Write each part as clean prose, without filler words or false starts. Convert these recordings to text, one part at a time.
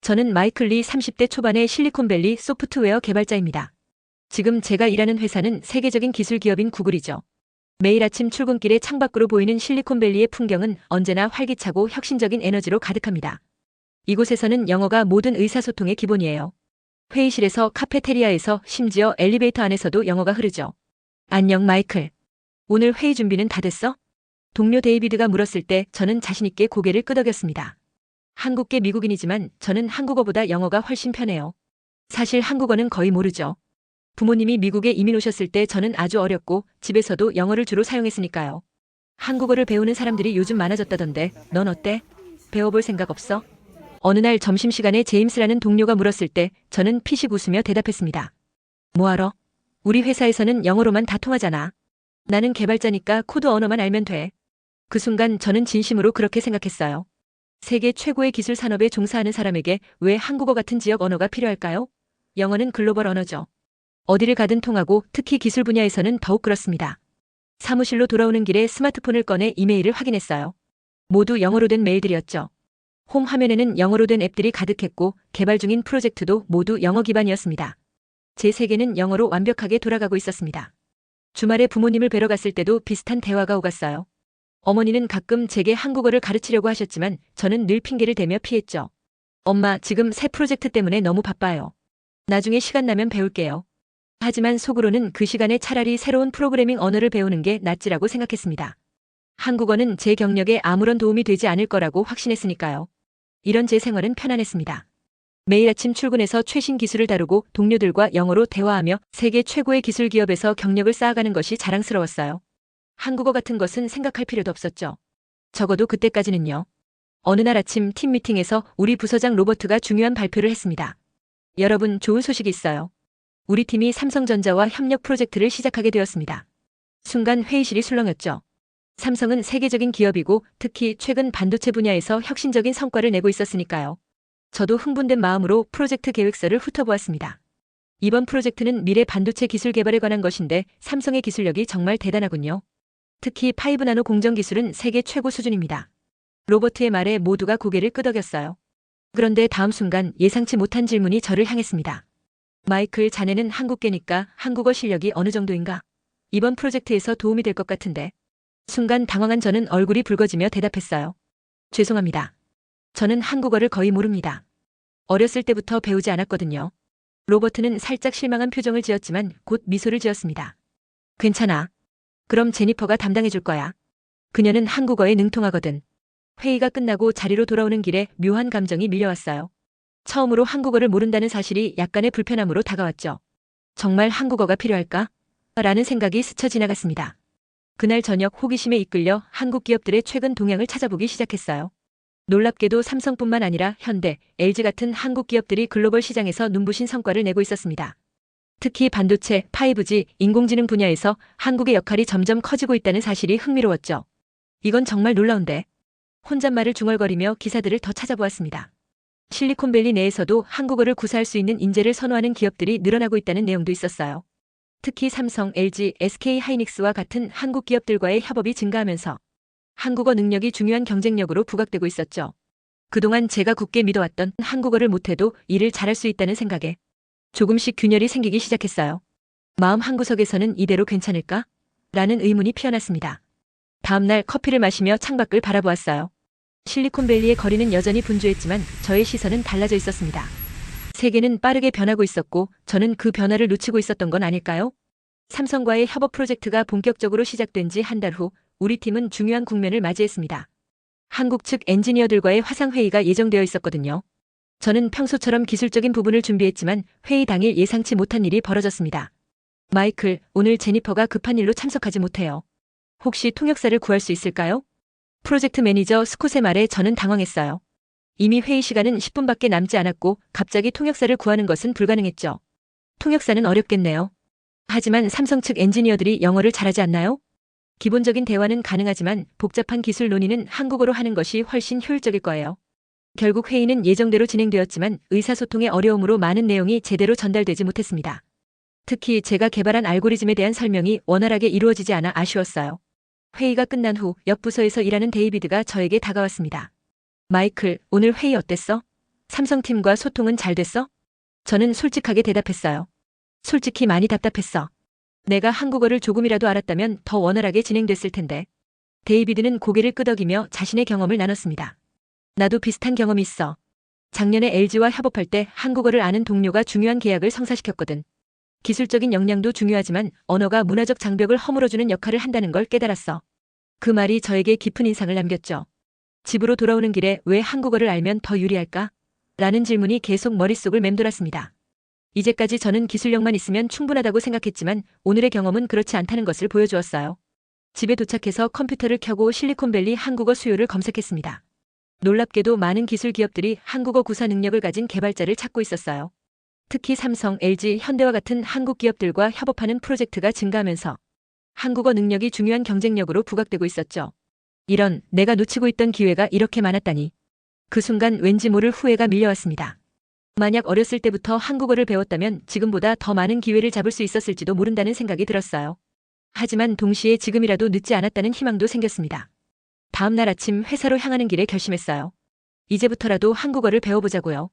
저는 마이클 리 30대 초반의 실리콘밸리 소프트웨어 개발자입니다. 지금 제가 일하는 회사는 세계적인 기술 기업인 구글이죠. 매일 아침 출근길에 창밖으로 보이는 실리콘밸리의 풍경은 언제나 활기차고 혁신적인 에너지로 가득합니다. 이곳에서는 영어가 모든 의사소통의 기본이에요. 회의실에서 카페테리아에서 심지어 엘리베이터 안에서도 영어가 흐르죠. 안녕 마이클. 오늘 회의 준비는 다 됐어? 동료 데이비드가 물었을 때 저는 자신있게 고개를 끄덕였습니다. 한국계 미국인이지만 저는 한국어보다 영어가 훨씬 편해요. 사실 한국어는 거의 모르죠. 부모님이 미국에 이민 오셨을 때 저는 아주 어렸고 집에서도 영어를 주로 사용했으니까요. 한국어를 배우는 사람들이 요즘 많아졌다던데 넌 어때? 배워볼 생각 없어? 어느 날 점심시간에 제임스라는 동료가 물었을 때 저는 피식 웃으며 대답했습니다. 뭐하러? 우리 회사에서는 영어로만 다 통하잖아. 나는 개발자니까 코드 언어만 알면 돼. 그 순간 저는 진심으로 그렇게 생각했어요. 세계 최고의 기술 산업에 종사하는 사람에게 왜 한국어 같은 지역 언어가 필요할까요? 영어는 글로벌 언어죠. 어디를 가든 통하고 특히 기술 분야에서는 더욱 그렇습니다. 사무실로 돌아오는 길에 스마트폰을 꺼내 이메일을 확인했어요. 모두 영어로 된 메일들이었죠. 홈 화면에는 영어로 된 앱들이 가득했고 개발 중인 프로젝트도 모두 영어 기반이었습니다. 제 세계는 영어로 완벽하게 돌아가고 있었습니다. 주말에 부모님을 뵈러 갔을 때도 비슷한 대화가 오갔어요. 어머니는 가끔 제게 한국어를 가르치려고 하셨지만 저는 늘 핑계를 대며 피했죠. 엄마, 지금 새 프로젝트 때문에 너무 바빠요. 나중에 시간 나면 배울게요. 하지만 속으로는 그 시간에 차라리 새로운 프로그래밍 언어를 배우는 게 낫지라고 생각했습니다. 한국어는 제 경력에 아무런 도움이 되지 않을 거라고 확신했으니까요. 이런 제 생활은 편안했습니다. 매일 아침 출근해서 최신 기술을 다루고 동료들과 영어로 대화하며 세계 최고의 기술 기업에서 경력을 쌓아가는 것이 자랑스러웠어요. 한국어 같은 것은 생각할 필요도 없었죠. 적어도 그때까지는요. 어느 날 아침 팀 미팅에서 우리 부서장 로버트가 중요한 발표를 했습니다. 여러분, 좋은 소식이 있어요. 우리 팀이 삼성전자와 협력 프로젝트를 시작하게 되었습니다. 순간 회의실이 술렁였죠. 삼성은 세계적인 기업이고 특히 최근 반도체 분야에서 혁신적인 성과를 내고 있었으니까요. 저도 흥분된 마음으로 프로젝트 계획서를 훑어보았습니다. 이번 프로젝트는 미래 반도체 기술 개발에 관한 것인데 삼성의 기술력이 정말 대단하군요. 특히 5나노 공정 기술은 세계 최고 수준입니다. 로버트의 말에 모두가 고개를 끄덕였어요. 그런데 다음 순간 예상치 못한 질문이 저를 향했습니다. 마이클, 자네는 한국계니까 한국어 실력이 어느 정도인가? 이번 프로젝트에서 도움이 될 것 같은데. 순간 당황한 저는 얼굴이 붉어지며 대답했어요. 죄송합니다. 저는 한국어를 거의 모릅니다. 어렸을 때부터 배우지 않았거든요. 로버트는 살짝 실망한 표정을 지었지만 곧 미소를 지었습니다. 괜찮아. 그럼 제니퍼가 담당해 줄 거야. 그녀는 한국어에 능통하거든. 회의가 끝나고 자리로 돌아오는 길에 묘한 감정이 밀려왔어요. 처음으로 한국어를 모른다는 사실이 약간의 불편함으로 다가왔죠. 정말 한국어가 필요할까? 라는 생각이 스쳐 지나갔습니다. 그날 저녁 호기심에 이끌려 한국 기업들의 최근 동향을 찾아보기 시작했어요. 놀랍게도 삼성뿐만 아니라 현대, LG 같은 한국 기업들이 글로벌 시장에서 눈부신 성과를 내고 있었습니다. 특히 반도체, 5G, 인공지능 분야에서 한국의 역할이 점점 커지고 있다는 사실이 흥미로웠죠. 이건 정말 놀라운데. 혼잣말을 중얼거리며 기사들을 더 찾아보았습니다. 실리콘밸리 내에서도 한국어를 구사할 수 있는 인재를 선호하는 기업들이 늘어나고 있다는 내용도 있었어요. 특히 삼성, LG, SK하이닉스와 같은 한국 기업들과의 협업이 증가하면서 한국어 능력이 중요한 경쟁력으로 부각되고 있었죠. 그동안 제가 굳게 믿어왔던 한국어를 못해도 일을 잘할 수 있다는 생각에 조금씩 균열이 생기기 시작했어요. 마음 한구석에서는 이대로 괜찮을까? 라는 의문이 피어났습니다. 다음날 커피를 마시며 창밖을 바라보았어요. 실리콘밸리의 거리는 여전히 분주했지만 저의 시선은 달라져 있었습니다. 세계는 빠르게 변하고 있었고 저는 그 변화를 놓치고 있었던 건 아닐까요? 삼성과의 협업 프로젝트가 본격적으로 시작된 지 한 달 후 우리 팀은 중요한 국면을 맞이했습니다. 한국 측 엔지니어들과의 화상회의가 예정되어 있었거든요. 저는 평소처럼 기술적인 부분을 준비했지만 회의 당일 예상치 못한 일이 벌어졌습니다. 마이클, 오늘 제니퍼가 급한 일로 참석하지 못해요. 혹시 통역사를 구할 수 있을까요? 프로젝트 매니저 스콧의 말에 저는 당황했어요. 이미 회의 시간은 10분밖에 남지 않았고 갑자기 통역사를 구하는 것은 불가능했죠. 통역사는 어렵겠네요. 하지만 삼성 측 엔지니어들이 영어를 잘하지 않나요? 기본적인 대화는 가능하지만 복잡한 기술 논의는 한국어로 하는 것이 훨씬 효율적일 거예요. 결국 회의는 예정대로 진행되었지만 의사소통의 어려움으로 많은 내용이 제대로 전달되지 못했습니다. 특히 제가 개발한 알고리즘에 대한 설명이 원활하게 이루어지지 않아 아쉬웠어요. 회의가 끝난 후 옆 부서에서 일하는 데이비드가 저에게 다가왔습니다. 마이클, 오늘 회의 어땠어? 삼성팀과 소통은 잘 됐어? 저는 솔직하게 대답했어요. 솔직히 많이 답답했어. 내가 한국어를 조금이라도 알았다면 더 원활하게 진행됐을 텐데. 데이비드는 고개를 끄덕이며 자신의 경험을 나눴습니다. 나도 비슷한 경험이 있어. 작년에 LG와 협업할 때 한국어를 아는 동료가 중요한 계약을 성사시켰거든. 기술적인 역량도 중요하지만 언어가 문화적 장벽을 허물어주는 역할을 한다는 걸 깨달았어. 그 말이 저에게 깊은 인상을 남겼죠. 집으로 돌아오는 길에 왜 한국어를 알면 더 유리할까? 라는 질문이 계속 머릿속을 맴돌았습니다. 이제까지 저는 기술력만 있으면 충분하다고 생각했지만 오늘의 경험은 그렇지 않다는 것을 보여주었어요. 집에 도착해서 컴퓨터를 켜고 실리콘밸리 한국어 수요를 검색했습니다. 놀랍게도 많은 기술 기업들이 한국어 구사 능력을 가진 개발자를 찾고 있었어요. 특히 삼성, LG, 현대와 같은 한국 기업들과 협업하는 프로젝트가 증가하면서 한국어 능력이 중요한 경쟁력으로 부각되고 있었죠. 이런 내가 놓치고 있던 기회가 이렇게 많았다니. 그 순간 왠지 모를 후회가 밀려왔습니다. 만약 어렸을 때부터 한국어를 배웠다면 지금보다 더 많은 기회를 잡을 수 있었을지도 모른다는 생각이 들었어요. 하지만 동시에 지금이라도 늦지 않았다는 희망도 생겼습니다. 다음 날 아침 회사로 향하는 길에 결심했어요. 이제부터라도 한국어를 배워보자고요.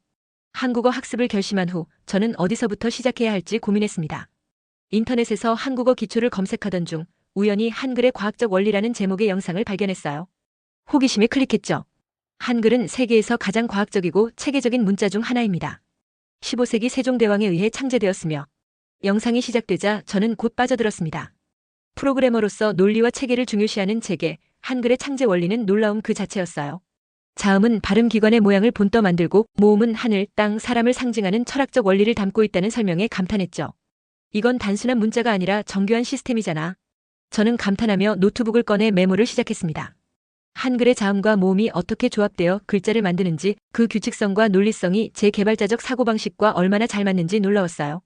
한국어 학습을 결심한 후 저는 어디서부터 시작해야 할지 고민했습니다. 인터넷에서 한국어 기초를 검색하던 중 우연히 한글의 과학적 원리라는 제목의 영상을 발견했어요. 호기심에 클릭했죠. 한글은 세계에서 가장 과학적이고 체계적인 문자 중 하나입니다. 15세기 세종대왕에 의해 창제되었으며 영상이 시작되자 저는 곧 빠져들었습니다. 프로그래머로서 논리와 체계를 중요시하는 체계, 한글의 창제 원리는 놀라움 그 자체였어요. 자음은 발음기관의 모양을 본떠 만들고 모음은 하늘, 땅, 사람을 상징하는 철학적 원리를 담고 있다는 설명에 감탄했죠. 이건 단순한 문자가 아니라 정교한 시스템이잖아. 저는 감탄하며 노트북을 꺼내 메모를 시작했습니다. 한글의 자음과 모음이 어떻게 조합되어 글자를 만드는지 그 규칙성과 논리성이 제 개발자적 사고방식과 얼마나 잘 맞는지 놀라웠어요.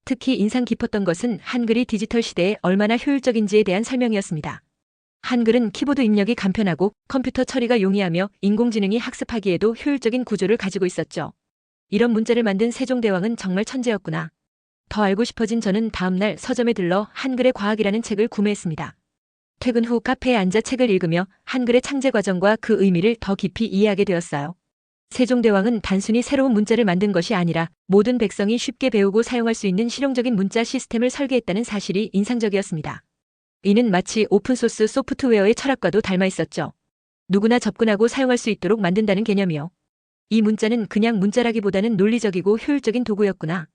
특히 인상 깊었던 것은 한글이 디지털 시대에 얼마나 효율적인지에 대한 설명이었습니다. 한글은 키보드 입력이 간편하고 컴퓨터 처리가 용이하며 인공지능이 학습하기에도 효율적인 구조를 가지고 있었죠. 이런 문자를 만든 세종대왕은 정말 천재였구나. 더 알고 싶어진 저는 다음날 서점에 들러 한글의 과학이라는 책을 구매했습니다. 퇴근 후 카페에 앉아 책을 읽으며 한글의 창제 과정과 그 의미를 더 깊이 이해하게 되었어요. 세종대왕은 단순히 새로운 문자를 만든 것이 아니라 모든 백성이 쉽게 배우고 사용할 수 있는 실용적인 문자 시스템을 설계했다는 사실이 인상적이었습니다. 이는 마치 오픈소스 소프트웨어의 철학과도 닮아 있었죠. 누구나 접근하고 사용할 수 있도록 만든다는 개념이요. 이 문자는 그냥 문자라기보다는 논리적이고 효율적인 도구였구나.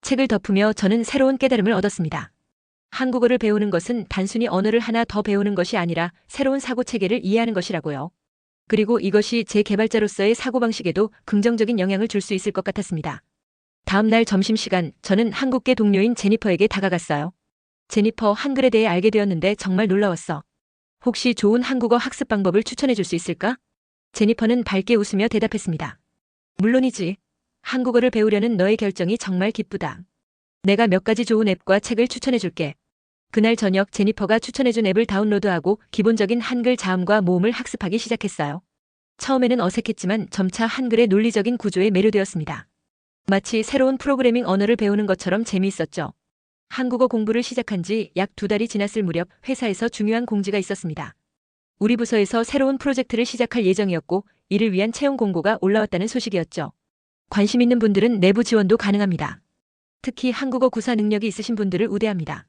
책을 덮으며 저는 새로운 깨달음을 얻었습니다. 한국어를 배우는 것은 단순히 언어를 하나 더 배우는 것이 아니라 새로운 사고체계를 이해하는 것이라고요. 그리고 이것이 제 개발자로서의 사고방식에도 긍정적인 영향을 줄 수 있을 것 같았습니다. 다음 날 점심시간 저는 한국계 동료인 제니퍼에게 다가갔어요. 제니퍼, 한글에 대해 알게 되었는데 정말 놀라웠어. 혹시 좋은 한국어 학습 방법을 추천해 줄 수 있을까? 제니퍼는 밝게 웃으며 대답했습니다. 물론이지. 한국어를 배우려는 너의 결정이 정말 기쁘다. 내가 몇 가지 좋은 앱과 책을 추천해 줄게. 그날 저녁 제니퍼가 추천해준 앱을 다운로드하고 기본적인 한글 자음과 모음을 학습하기 시작했어요. 처음에는 어색했지만 점차 한글의 논리적인 구조에 매료되었습니다. 마치 새로운 프로그래밍 언어를 배우는 것처럼 재미있었죠. 한국어 공부를 시작한 지 약 2달이 지났을 무렵 회사에서 중요한 공지가 있었습니다. 우리 부서에서 새로운 프로젝트를 시작할 예정이었고 이를 위한 채용 공고가 올라왔다는 소식이었죠. 관심 있는 분들은 내부 지원도 가능합니다. 특히 한국어 구사 능력이 있으신 분들을 우대합니다.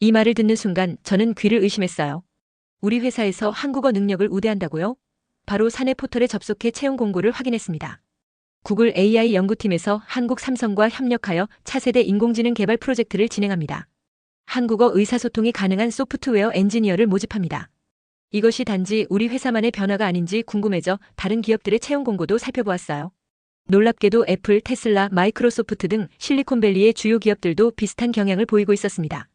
이 말을 듣는 순간 저는 귀를 의심했어요. 우리 회사에서 한국어 능력을 우대한다고요? 바로 사내 포털에 접속해 채용 공고를 확인했습니다. 구글 AI 연구팀에서 한국 삼성과 협력하여 차세대 인공지능 개발 프로젝트를 진행합니다. 한국어 의사소통이 가능한 소프트웨어 엔지니어를 모집합니다. 이것이 단지 우리 회사만의 변화가 아닌지 궁금해져 다른 기업들의 채용 공고도 살펴보았어요. 놀랍게도 애플, 테슬라, 마이크로소프트 등 실리콘밸리의 주요 기업들도 비슷한 경향을 보이고 있었습니다.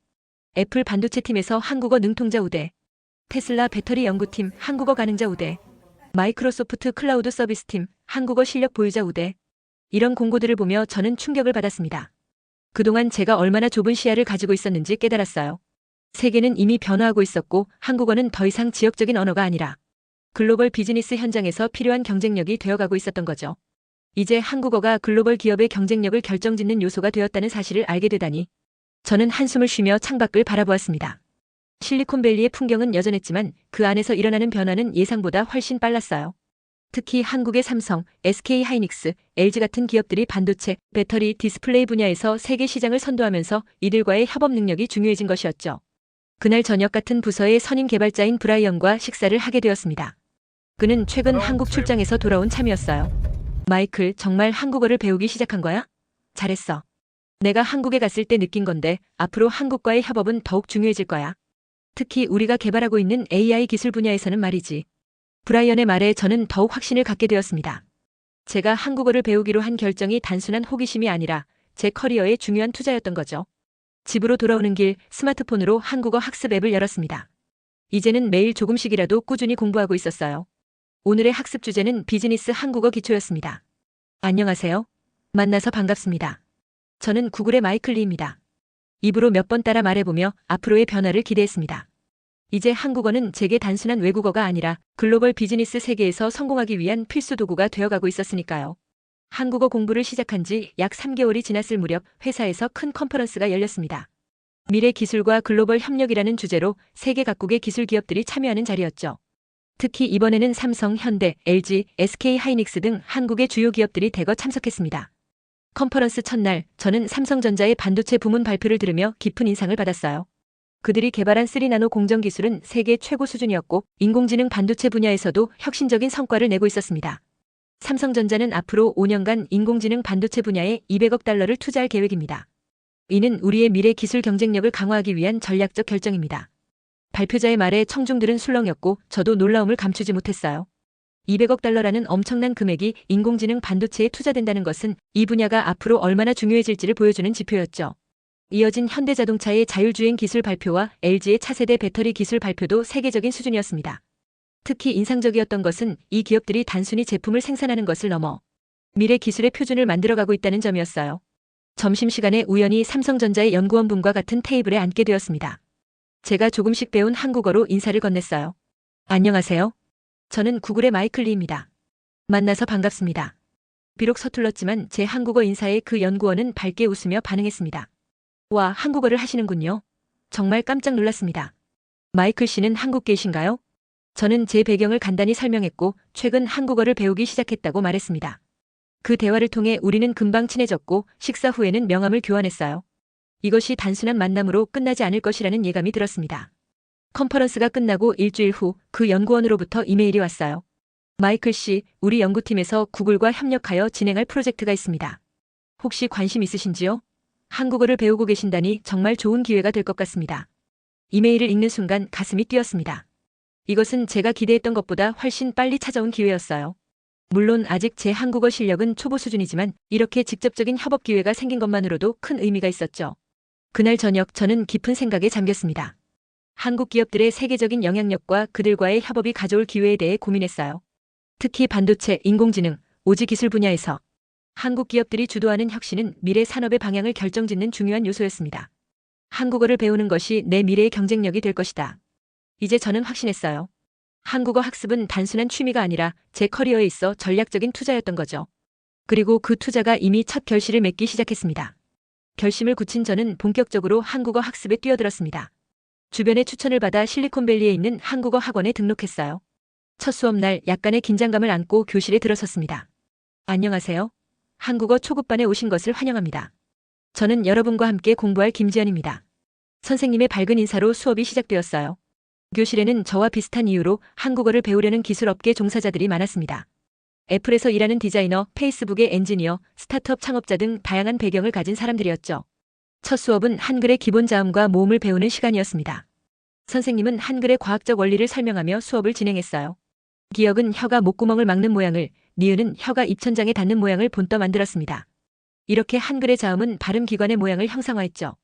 애플 반도체팀에서 한국어 능통자 우대, 테슬라 배터리 연구팀 한국어 가능자 우대, 마이크로소프트 클라우드 서비스팀 한국어 실력 보유자 우대. 이런 공고들을 보며 저는 충격을 받았습니다. 그동안 제가 얼마나 좁은 시야를 가지고 있었는지 깨달았어요. 세계는 이미 변화하고 있었고 한국어는 더 이상 지역적인 언어가 아니라 글로벌 비즈니스 현장에서 필요한 경쟁력이 되어가고 있었던 거죠. 이제 한국어가 글로벌 기업의 경쟁력을 결정짓는 요소가 되었다는 사실을 알게 되다니 저는 한숨을 쉬며 창밖을 바라보았습니다. 실리콘밸리의 풍경은 여전했지만 그 안에서 일어나는 변화는 예상보다 훨씬 빨랐어요. 특히 한국의 삼성, SK 하이닉스, LG 같은 기업들이 반도체, 배터리, 디스플레이 분야에서 세계 시장을 선도하면서 이들과의 협업 능력이 중요해진 것이었죠. 그날 저녁 같은 부서의 선임 개발자인 브라이언과 식사를 하게 되었습니다. 그는 최근 한국 출장에서 돌아온 참이었어요. 마이클, 정말 한국어를 배우기 시작한 거야? 잘했어. 내가 한국에 갔을 때 느낀 건데 앞으로 한국과의 협업은 더욱 중요해질 거야. 특히 우리가 개발하고 있는 AI 기술 분야에서는 말이지. 브라이언의 말에 저는 더욱 확신을 갖게 되었습니다. 제가 한국어를 배우기로 한 결정이 단순한 호기심이 아니라 제 커리어에 중요한 투자였던 거죠. 집으로 돌아오는 길 스마트폰으로 한국어 학습 앱을 열었습니다. 이제는 매일 조금씩이라도 꾸준히 공부하고 있었어요. 오늘의 학습 주제는 비즈니스 한국어 기초였습니다. 안녕하세요. 만나서 반갑습니다. 저는 구글의 마이클 리입니다. 입으로 몇 번 따라 말해보며 앞으로의 변화를 기대했습니다. 이제 한국어는 제게 단순한 외국어가 아니라 글로벌 비즈니스 세계에서 성공하기 위한 필수 도구가 되어가고 있었으니까요. 한국어 공부를 시작한 지 약 3개월이 지났을 무렵 회사에서 큰 컨퍼런스가 열렸습니다. 미래 기술과 글로벌 협력이라는 주제로 세계 각국의 기술 기업들이 참여하는 자리였죠. 특히 이번에는 삼성, 현대, LG, SK 하이닉스 등 한국의 주요 기업들이 대거 참석했습니다. 컨퍼런스 첫날 저는 삼성전자의 반도체 부문 발표를 들으며 깊은 인상을 받았어요. 그들이 개발한 3나노 공정 기술은 세계 최고 수준이었고 인공지능 반도체 분야에서도 혁신적인 성과를 내고 있었습니다. 삼성전자는 앞으로 5년간 인공지능 반도체 분야에 200억 달러를 투자할 계획입니다. 이는 우리의 미래 기술 경쟁력을 강화하기 위한 전략적 결정입니다. 발표자의 말에 청중들은 술렁였고 저도 놀라움을 감추지 못했어요. 200억 달러라는 엄청난 금액이 인공지능 반도체에 투자된다는 것은 이 분야가 앞으로 얼마나 중요해질지를 보여주는 지표였죠. 이어진 현대자동차의 자율주행 기술 발표와 LG의 차세대 배터리 기술 발표도 세계적인 수준이었습니다. 특히 인상적이었던 것은 이 기업들이 단순히 제품을 생산하는 것을 넘어 미래 기술의 표준을 만들어가고 있다는 점이었어요. 점심시간에 우연히 삼성전자의 연구원분과 같은 테이블에 앉게 되었습니다. 제가 조금씩 배운 한국어로 인사를 건넸어요. 안녕하세요. 저는 구글의 마이클 리입니다. 만나서 반갑습니다. 비록 서툴렀지만 제 한국어 인사에 그 연구원은 밝게 웃으며 반응했습니다. 와, 한국어를 하시는군요. 정말 깜짝 놀랐습니다. 마이클 씨는 한국계이신가요? 저는 제 배경을 간단히 설명했고 최근 한국어를 배우기 시작했다고 말했습니다. 그 대화를 통해 우리는 금방 친해졌고 식사 후에는 명함을 교환했어요. 이것이 단순한 만남으로 끝나지 않을 것이라는 예감이 들었습니다. 컨퍼런스가 끝나고 일주일 후 그 연구원으로부터 이메일이 왔어요. 마이클 씨, 우리 연구팀에서 구글과 협력하여 진행할 프로젝트가 있습니다. 혹시 관심 있으신지요? 한국어를 배우고 계신다니 정말 좋은 기회가 될 것 같습니다. 이메일을 읽는 순간 가슴이 뛰었습니다. 이것은 제가 기대했던 것보다 훨씬 빨리 찾아온 기회였어요. 물론 아직 제 한국어 실력은 초보 수준이지만 이렇게 직접적인 협업 기회가 생긴 것만으로도 큰 의미가 있었죠. 그날 저녁 저는 깊은 생각에 잠겼습니다. 한국 기업들의 세계적인 영향력과 그들과의 협업이 가져올 기회에 대해 고민했어요. 특히 반도체, 인공지능, 오지 기술 분야에서 한국 기업들이 주도하는 혁신은 미래 산업의 방향을 결정짓는 중요한 요소였습니다. 한국어를 배우는 것이 내 미래의 경쟁력이 될 것이다. 이제 저는 확신했어요. 한국어 학습은 단순한 취미가 아니라 제 커리어에 있어 전략적인 투자였던 거죠. 그리고 그 투자가 이미 첫 결실을 맺기 시작했습니다. 결심을 굳힌 저는 본격적으로 한국어 학습에 뛰어들었습니다. 주변의 추천을 받아 실리콘밸리에 있는 한국어 학원에 등록했어요. 첫 수업날 약간의 긴장감을 안고 교실에 들어섰습니다. 안녕하세요. 한국어 초급반에 오신 것을 환영합니다. 저는 여러분과 함께 공부할 김지연입니다. 선생님의 밝은 인사로 수업이 시작되었어요. 교실에는 저와 비슷한 이유로 한국어를 배우려는 기술업계 종사자들이 많았습니다. 애플에서 일하는 디자이너, 페이스북의 엔지니어, 스타트업 창업자 등 다양한 배경을 가진 사람들이었죠. 첫 수업은 한글의 기본 자음과 모음을 배우는 시간이었습니다. 선생님은 한글의 과학적 원리를 설명하며 수업을 진행했어요. 기역은 혀가 목구멍을 막는 모양을, 니은은 혀가 입천장에 닿는 모양을 본떠 만들었습니다. 이렇게 한글의 자음은 발음 기관의 모양을 형상화했죠.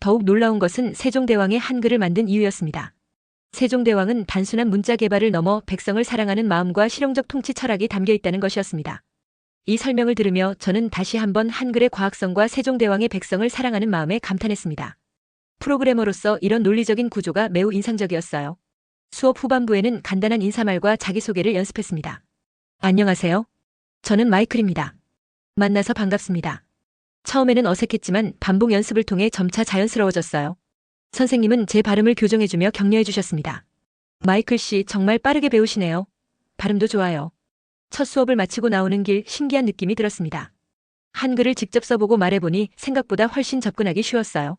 더욱 놀라운 것은 세종대왕의 한글을 만든 이유였습니다. 세종대왕은 단순한 문자 개발을 넘어 백성을 사랑하는 마음과 실용적 통치 철학이 담겨 있다는 것이었습니다. 이 설명을 들으며 저는 다시 한번 한글의 과학성과 세종대왕의 백성을 사랑하는 마음에 감탄했습니다. 프로그래머로서 이런 논리적인 구조가 매우 인상적이었어요. 수업 후반부에는 간단한 인사말과 자기소개를 연습했습니다. 안녕하세요. 저는 마이클입니다. 만나서 반갑습니다. 처음에는 어색했지만 반복 연습을 통해 점차 자연스러워졌어요. 선생님은 제 발음을 교정해주며 격려해 주셨습니다. 마이클 씨 정말 빠르게 배우시네요. 발음도 좋아요. 첫 수업을 마치고 나오는 길 신기한 느낌이 들었습니다. 한글을 직접 써보고 말해보니 생각보다 훨씬 접근하기 쉬웠어요.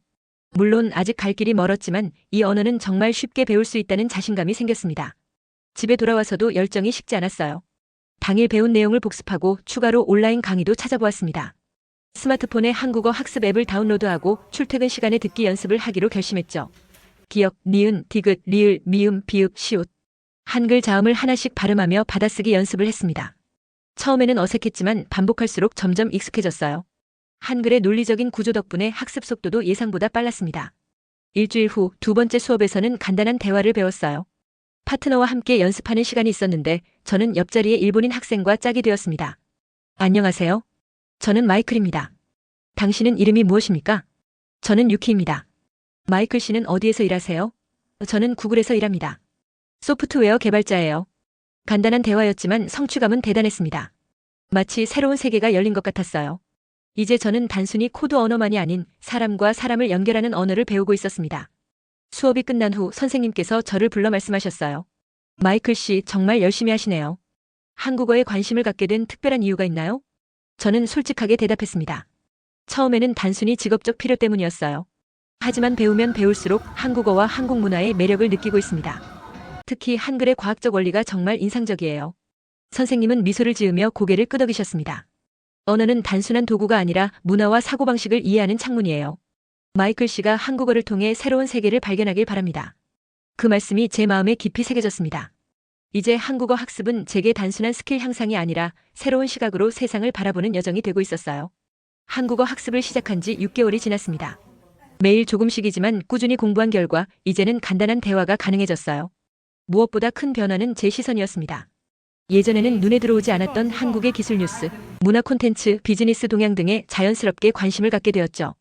물론 아직 갈 길이 멀었지만 이 언어는 정말 쉽게 배울 수 있다는 자신감이 생겼습니다. 집에 돌아와서도 열정이 식지 않았어요. 당일 배운 내용을 복습하고 추가로 온라인 강의도 찾아보았습니다. 스마트폰에 한국어 학습 앱을 다운로드하고 출퇴근 시간에 듣기 연습을 하기로 결심했죠. 기역, 니은, 디귿, 리을, 미음, 비읍, 시옷. 한글 자음을 하나씩 발음하며 받아쓰기 연습을 했습니다. 처음에는 어색했지만 반복할수록 점점 익숙해졌어요. 한글의 논리적인 구조 덕분에 학습 속도도 예상보다 빨랐습니다. 일주일 후 두 번째 수업에서는 간단한 대화를 배웠어요. 파트너와 함께 연습하는 시간이 있었는데 저는 옆자리의 일본인 학생과 짝이 되었습니다. 안녕하세요. 저는 마이클입니다. 당신은 이름이 무엇입니까? 저는 유키입니다. 마이클 씨는 어디에서 일하세요? 저는 구글에서 일합니다. 소프트웨어 개발자예요. 간단한 대화였지만 성취감은 대단했습니다. 마치 새로운 세계가 열린 것 같았어요. 이제 저는 단순히 코드 언어만이 아닌 사람과 사람을 연결하는 언어를 배우고 있었습니다. 수업이 끝난 후 선생님께서 저를 불러 말씀하셨어요. 마이클 씨 정말 열심히 하시네요. 한국어에 관심을 갖게 된 특별한 이유가 있나요? 저는 솔직하게 대답했습니다. 처음에는 단순히 직업적 필요 때문이었어요. 하지만 배우면 배울수록 한국어와 한국 문화의 매력을 느끼고 있습니다. 특히 한글의 과학적 원리가 정말 인상적이에요. 선생님은 미소를 지으며 고개를 끄덕이셨습니다. 언어는 단순한 도구가 아니라 문화와 사고방식을 이해하는 창문이에요. 마이클 씨가 한국어를 통해 새로운 세계를 발견하길 바랍니다. 그 말씀이 제 마음에 깊이 새겨졌습니다. 이제 한국어 학습은 제게 단순한 스킬 향상이 아니라 새로운 시각으로 세상을 바라보는 여정이 되고 있었어요. 한국어 학습을 시작한 지 6개월이 지났습니다. 매일 조금씩이지만 꾸준히 공부한 결과 이제는 간단한 대화가 가능해졌어요. 무엇보다 큰 변화는 제 시선이었습니다. 예전에는 눈에 들어오지 않았던 한국의 기술 뉴스, 문화 콘텐츠, 비즈니스 동향 등에 자연스럽게 관심을 갖게 되었죠.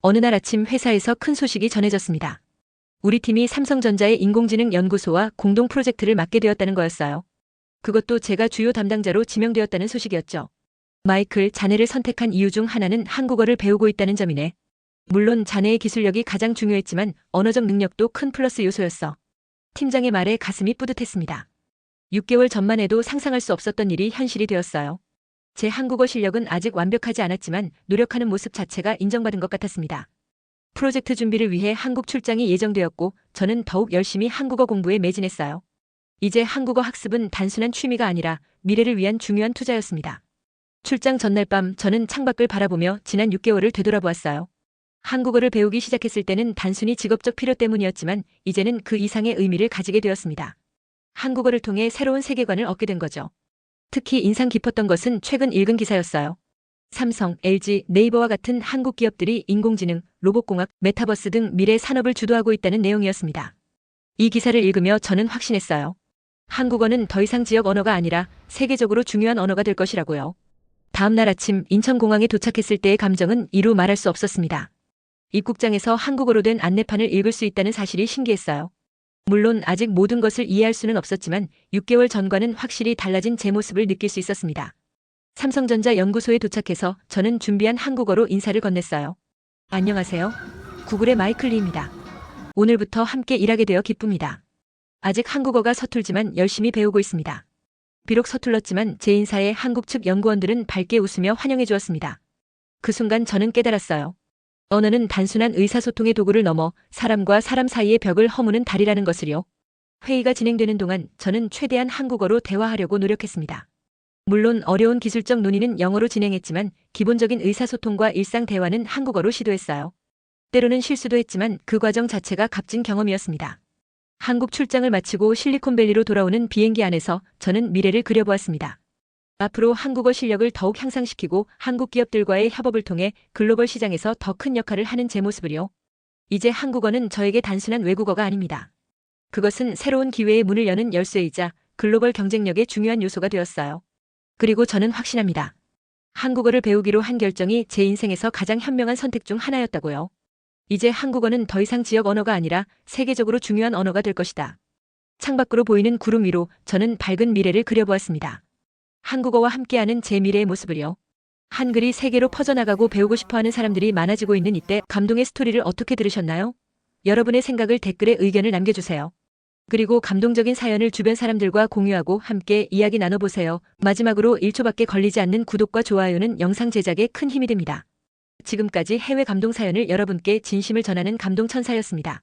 어느 날 아침 회사에서 큰 소식이 전해졌습니다. 우리 팀이 삼성전자의 인공지능 연구소와 공동 프로젝트를 맡게 되었다는 거였어요. 그것도 제가 주요 담당자로 지명되었다는 소식이었죠. 마이클, 자네를 선택한 이유 중 하나는 한국어를 배우고 있다는 점이네. 물론 자네의 기술력이 가장 중요했지만 언어적 능력도 큰 플러스 요소였어. 팀장의 말에 가슴이 뿌듯했습니다. 6개월 전만 해도 상상할 수 없었던 일이 현실이 되었어요. 제 한국어 실력은 아직 완벽하지 않았지만 노력하는 모습 자체가 인정받은 것 같았습니다. 프로젝트 준비를 위해 한국 출장이 예정되었고 저는 더욱 열심히 한국어 공부에 매진했어요. 이제 한국어 학습은 단순한 취미가 아니라 미래를 위한 중요한 투자였습니다. 출장 전날 밤 저는 창밖을 바라보며 지난 6개월을 되돌아보았어요. 한국어를 배우기 시작했을 때는 단순히 직업적 필요 때문이었지만 이제는 그 이상의 의미를 가지게 되었습니다. 한국어를 통해 새로운 세계관을 얻게 된 거죠. 특히 인상 깊었던 것은 최근 읽은 기사였어요. 삼성, LG, 네이버와 같은 한국 기업들이 인공지능, 로봇공학, 메타버스 등 미래 산업을 주도하고 있다는 내용이었습니다. 이 기사를 읽으며 저는 확신했어요. 한국어는 더 이상 지역 언어가 아니라 세계적으로 중요한 언어가 될 것이라고요. 다음 날 아침 인천공항에 도착했을 때의 감정은 이루 말할 수 없었습니다. 입국장에서 한국어로 된 안내판을 읽을 수 있다는 사실이 신기했어요. 물론 아직 모든 것을 이해할 수는 없었지만 6개월 전과는 확실히 달라진 제 모습을 느낄 수 있었습니다. 삼성전자 연구소에 도착해서 저는 준비한 한국어로 인사를 건넸어요. 안녕하세요. 구글의 마이클 리입니다. 오늘부터 함께 일하게 되어 기쁩니다. 아직 한국어가 서툴지만 열심히 배우고 있습니다. 비록 서툴렀지만 제 인사에 한국 측 연구원들은 밝게 웃으며 환영해 주었습니다. 그 순간 저는 깨달았어요. 언어는 단순한 의사소통의 도구를 넘어 사람과 사람 사이의 벽을 허무는 다리라는 것을요. 회의가 진행되는 동안 저는 최대한 한국어로 대화하려고 노력했습니다. 물론 어려운 기술적 논의는 영어로 진행했지만 기본적인 의사소통과 일상 대화는 한국어로 시도했어요. 때로는 실수도 했지만 그 과정 자체가 값진 경험이었습니다. 한국 출장을 마치고 실리콘밸리로 돌아오는 비행기 안에서 저는 미래를 그려보았습니다. 앞으로 한국어 실력을 더욱 향상시키고 한국 기업들과의 협업을 통해 글로벌 시장에서 더 큰 역할을 하는 제 모습을요. 이제 한국어는 저에게 단순한 외국어가 아닙니다. 그것은 새로운 기회의 문을 여는 열쇠이자 글로벌 경쟁력의 중요한 요소가 되었어요. 그리고 저는 확신합니다. 한국어를 배우기로 한 결정이 제 인생에서 가장 현명한 선택 중 하나였다고요. 이제 한국어는 더 이상 지역 언어가 아니라 세계적으로 중요한 언어가 될 것이다. 창밖으로 보이는 구름 위로 저는 밝은 미래를 그려보았습니다. 한국어와 함께하는 제 미래의 모습을요. 한글이 세계로 퍼져나가고 배우고 싶어하는 사람들이 많아지고 있는 이때 감동의 스토리를 어떻게 들으셨나요? 여러분의 생각을 댓글에 의견을 남겨주세요. 그리고 감동적인 사연을 주변 사람들과 공유하고 함께 이야기 나눠보세요. 마지막으로 1초밖에 걸리지 않는 구독과 좋아요는 영상 제작에 큰 힘이 됩니다. 지금까지 해외 감동 사연을 여러분께 진심을 전하는 감동천사였습니다.